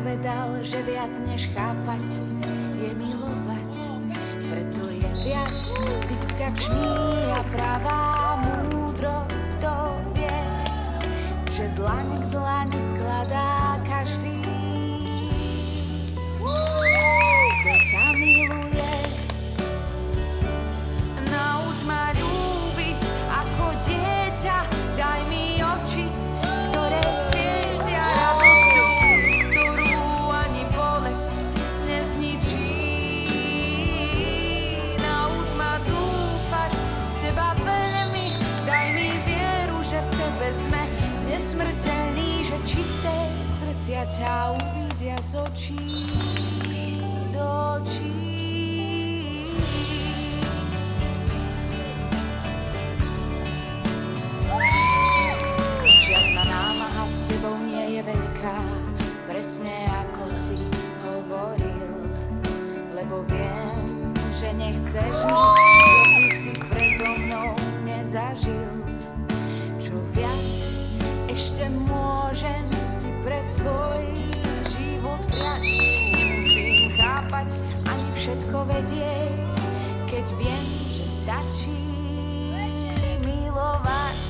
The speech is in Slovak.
povedal, že viac než chápať je milovať. Preto je viac byť vďačný a pravá múdrosť to vie, že dlaň k dlani skladá každý, kto ťa miluje. Nauč ma ľúbiť ako dieťa, daj mi oči, ktoré svietia radosťou, ktorú ani bolesť nezničí. Nauč ma dúfať v teba veľmi, daj mi vieru, že v tebe sme nesmrteľní, že čisté srdcia ťa uvidia z očí do očí. Žiadna námaha s tebou nie je veľká, presne ako si hovoril, lebo viem, že nechceš nič, čo by si predo mnou nezažil. Čo viac ešte môžem si pre svoj život prijať. Nemusím chápať ani všetko vedieť, keď viem, že stačí milovať.